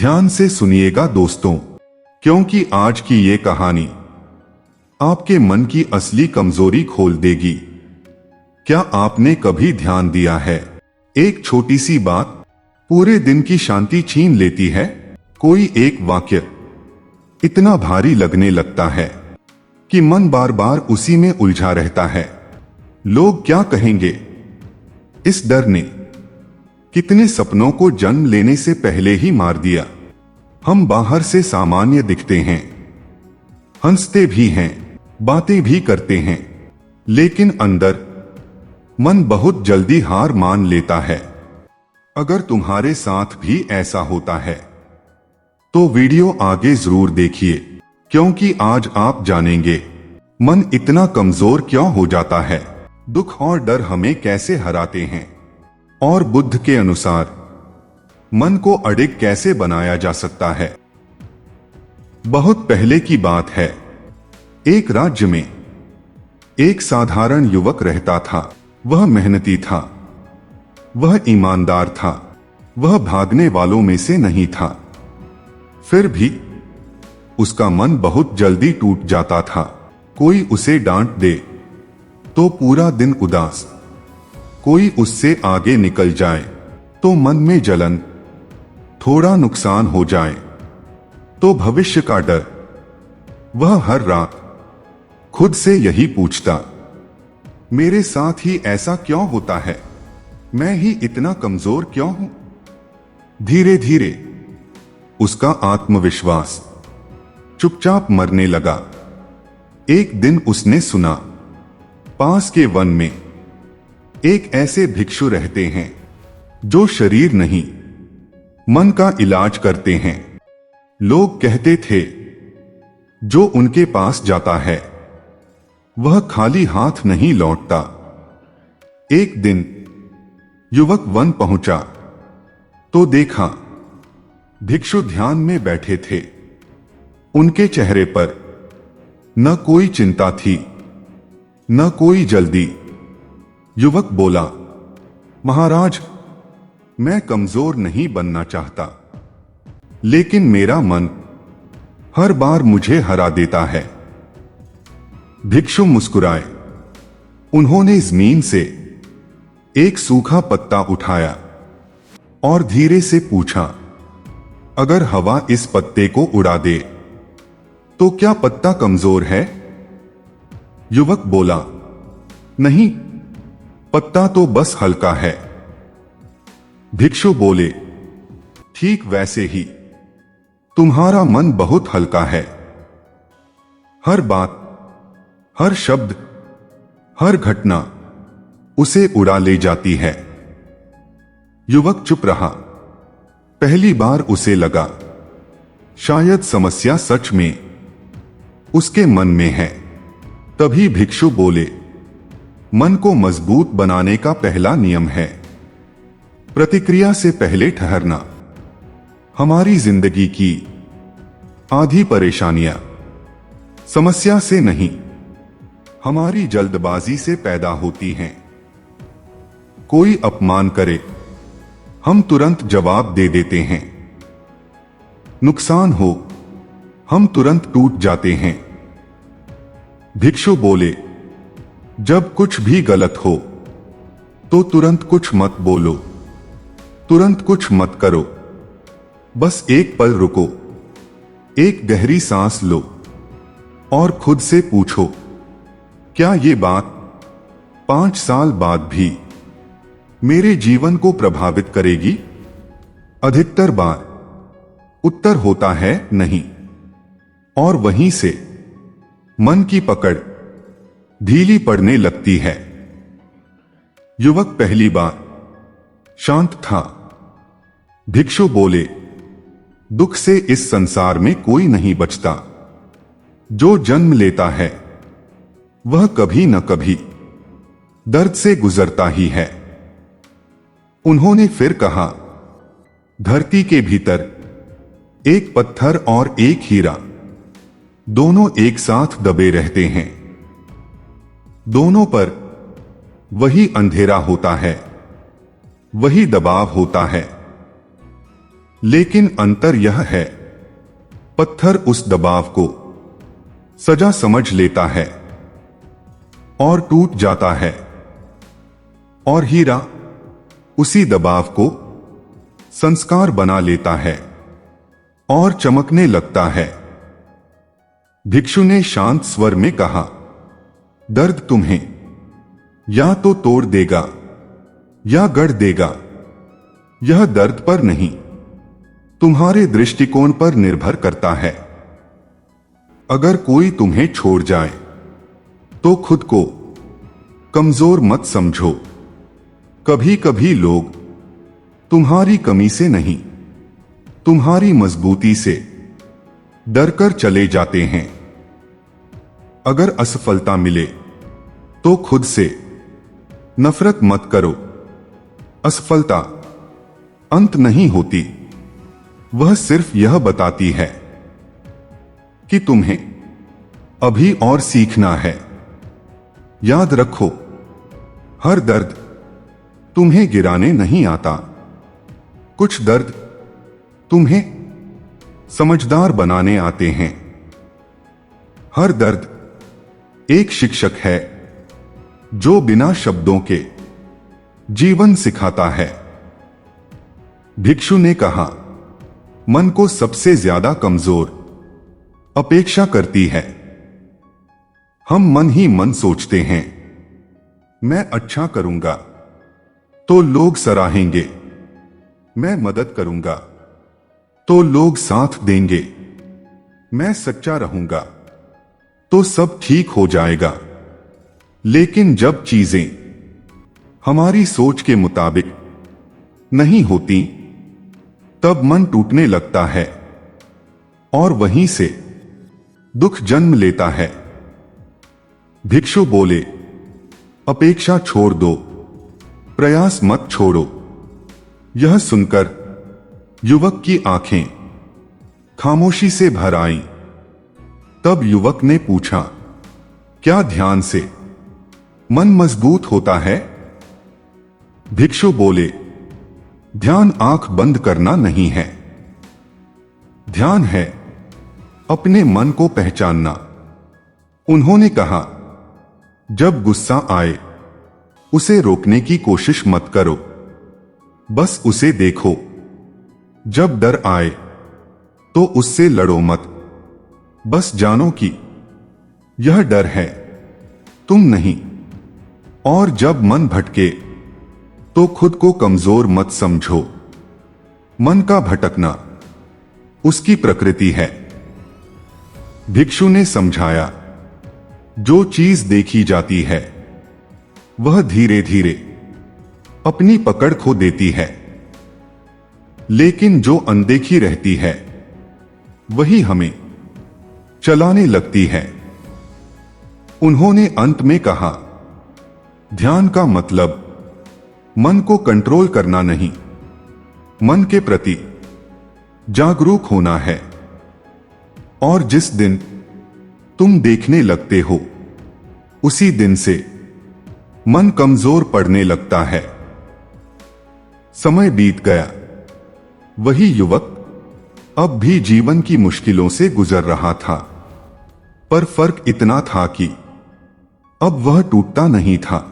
ध्यान से सुनिएगा दोस्तों, क्योंकि आज की ये कहानी आपके मन की असली कमजोरी खोल देगी। क्या आपने कभी ध्यान दिया है, एक छोटी सी बात पूरे दिन की शांति छीन लेती है। कोई एक वाक्य इतना भारी लगने लगता है कि मन बार बार उसी में उलझा रहता है। लोग क्या कहेंगे, इस डर ने कितने सपनों को जन्म लेने से पहले ही मार दिया। हम बाहर से सामान्य दिखते हैं, हंसते भी हैं, बातें भी करते हैं, लेकिन अंदर मन बहुत जल्दी हार मान लेता है। अगर तुम्हारे साथ भी ऐसा होता है तो वीडियो आगे जरूर देखिए, क्योंकि आज आप जानेंगे मन इतना कमजोर क्यों हो जाता है, दुख और डर हमें कैसे हराते हैं, और बुद्ध के अनुसार मन को अडिग कैसे बनाया जा सकता है। बहुत पहले की बात है, एक राज्य में एक साधारण युवक रहता था। वह मेहनती था, वह ईमानदार था, वह भागने वालों में से नहीं था। फिर भी उसका मन बहुत जल्दी टूट जाता था। कोई उसे डांट दे तो पूरा दिन उदास, कोई उससे आगे निकल जाए तो मन में जलन, थोड़ा नुकसान हो जाए तो भविष्य का डर। वह हर रात खुद से यही पूछता, मेरे साथ ही ऐसा क्यों होता है, मैं ही इतना कमजोर क्यों हूं। धीरे धीरे उसका आत्मविश्वास चुपचाप मरने लगा। एक दिन उसने सुना, पास के वन में एक ऐसे भिक्षु रहते हैं जो शरीर नहीं मन का इलाज करते हैं। लोग कहते थे, जो उनके पास जाता है वह खाली हाथ नहीं लौटता। एक दिन युवक वन पहुंचा तो देखा भिक्षु ध्यान में बैठे थे। उनके चेहरे पर न कोई चिंता थी, न कोई जल्दी। युवक बोला, महाराज, मैं कमजोर नहीं बनना चाहता, लेकिन मेरा मन हर बार मुझे हरा देता है। भिक्षु मुस्कुराए। उन्होंने जमीन से एक सूखा पत्ता उठाया और धीरे से पूछा, अगर हवा इस पत्ते को उड़ा दे तो क्या पत्ता कमजोर है? युवक बोला, नहीं, पत्ता तो बस हल्का है। भिक्षु बोले, ठीक वैसे ही तुम्हारा मन बहुत हल्का है। हर बात, हर शब्द, हर घटना उसे उड़ा ले जाती है। युवक चुप रहा। पहली बार उसे लगा, शायद समस्या सच में उसके मन में है। तभी भिक्षु बोले, मन को मजबूत बनाने का पहला नियम है प्रतिक्रिया से पहले ठहरना। हमारी जिंदगी की आधी परेशानियां समस्या से नहीं, हमारी जल्दबाजी से पैदा होती हैं। कोई अपमान करे, हम तुरंत जवाब दे देते हैं। नुकसान हो, हम तुरंत टूट जाते हैं। भिक्षु बोले, जब कुछ भी गलत हो तो तुरंत कुछ मत बोलो, तुरंत कुछ मत करो। बस एक पल रुको, एक गहरी सांस लो और खुद से पूछो, क्या ये बात 5 साल बाद भी मेरे जीवन को प्रभावित करेगी? अधिकतर बार उत्तर होता है नहीं, और वहीं से मन की पकड़ ढीली पड़ने लगती है। युवक पहली बार शांत था। भिक्षु बोले, दुख से इस संसार में कोई नहीं बचता। जो जन्म लेता है वह कभी न कभी दर्द से गुजरता ही है। उन्होंने फिर कहा, धरती के भीतर एक पत्थर और एक हीरा, दोनों एक साथ दबे रहते हैं। दोनों पर वही अंधेरा होता है, वही दबाव होता है। लेकिन अंतर यह है, पत्थर उस दबाव को सजा समझ लेता है और टूट जाता है, और हीरा उसी दबाव को संस्कार बना लेता है और चमकने लगता है। भिक्षु ने शांत स्वर में कहा, दर्द तुम्हें या तो तोड़ देगा या गढ़ देगा। यह दर्द पर नहीं, तुम्हारे दृष्टिकोण पर निर्भर करता है। अगर कोई तुम्हें छोड़ जाए तो खुद को कमजोर मत समझो। कभी कभी लोग तुम्हारी कमी से नहीं, तुम्हारी मजबूती से डरकर चले जाते हैं। अगर असफलता मिले तो खुद से नफरत मत करो। असफलता अंत नहीं होती, वह सिर्फ यह बताती है कि तुम्हें अभी और सीखना है। याद रखो, हर दर्द तुम्हें गिराने नहीं आता। कुछ दर्द तुम्हें समझदार बनाने आते हैं। हर दर्द एक शिक्षक है जो बिना शब्दों के जीवन सिखाता है। भिक्षु ने कहा, मन को सबसे ज्यादा कमजोर अपेक्षा करती है। हम मन ही मन सोचते हैं, मैं अच्छा करूंगा तो लोग सराहेंगे, मैं मदद करूंगा तो लोग साथ देंगे, मैं सच्चा रहूंगा तो सब ठीक हो जाएगा। लेकिन जब चीजें हमारी सोच के मुताबिक नहीं होती, तब मन टूटने लगता है और वहीं से दुख जन्म लेता है। भिक्षु बोले, अपेक्षा छोड़ दो, प्रयास मत छोड़ो। यह सुनकर युवक की आंखें खामोशी से भर आईं। तब युवक ने पूछा, क्या ध्यान से मन मजबूत होता है? भिक्षु बोले, ध्यान आंख बंद करना नहीं है। ध्यान है अपने मन को पहचानना। उन्होंने कहा, जब गुस्सा आए उसे रोकने की कोशिश मत करो, बस उसे देखो। जब डर आए तो उससे लड़ो मत, बस जानो कि यह डर है, तुम नहीं। और जब मन भटके तो खुद को कमजोर मत समझो। मन का भटकना उसकी प्रकृति है। भिक्षु ने समझाया, जो चीज देखी जाती है वह धीरे धीरे अपनी पकड़ खो देती है, लेकिन जो अनदेखी रहती है वही हमें चलाने लगती है। उन्होंने अंत में कहा, ध्यान का मतलब मन को कंट्रोल करना नहीं, मन के प्रति जागरूक होना है। और जिस दिन तुम देखने लगते हो, उसी दिन से मन कमजोर पड़ने लगता है। समय बीत गया। वही युवक अब भी जीवन की मुश्किलों से गुजर रहा था, पर फर्क इतना था कि अब वह टूटता नहीं था।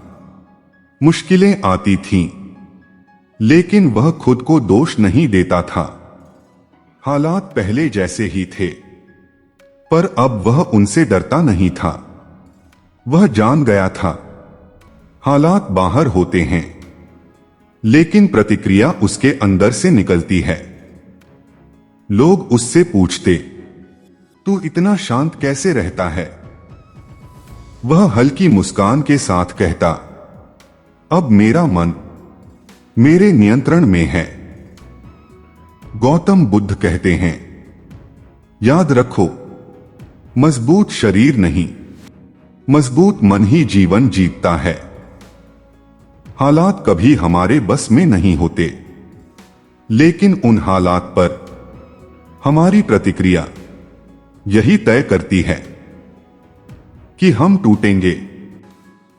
मुश्किलें आती थीं, लेकिन वह खुद को दोष नहीं देता था। हालात पहले जैसे ही थे, पर अब वह उनसे डरता नहीं था। वह जान गया था, हालात बाहर होते हैं, लेकिन प्रतिक्रिया उसके अंदर से निकलती है। लोग उससे पूछते, तू इतना शांत कैसे रहता है? वह हल्की मुस्कान के साथ कहता, अब मेरा मन मेरे नियंत्रण में है। गौतम बुद्ध कहते हैं, याद रखो, मजबूत शरीर नहीं, मजबूत मन ही जीवन जीतता है। हालात कभी हमारे बस में नहीं होते, लेकिन उन हालात पर हमारी प्रतिक्रिया यही तय करती है कि हम टूटेंगे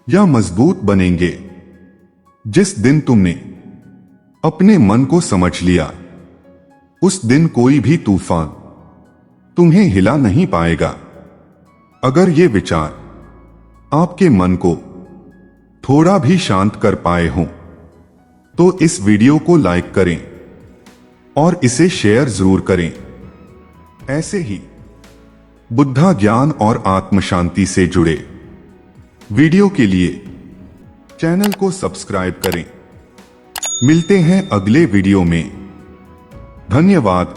या मजबूत बनेंगे। जिस दिन तुमने अपने मन को समझ लिया, उस दिन कोई भी तूफान तुम्हें हिला नहीं पाएगा। अगर ये विचार आपके मन को थोड़ा भी शांत कर पाए हों तो इस वीडियो को लाइक करें और इसे शेयर जरूर करें। ऐसे ही बुद्धा ज्ञान और आत्म शांति से जुड़े वीडियो के लिए चैनल को सब्सक्राइब करें। मिलते हैं अगले वीडियो में। धन्यवाद।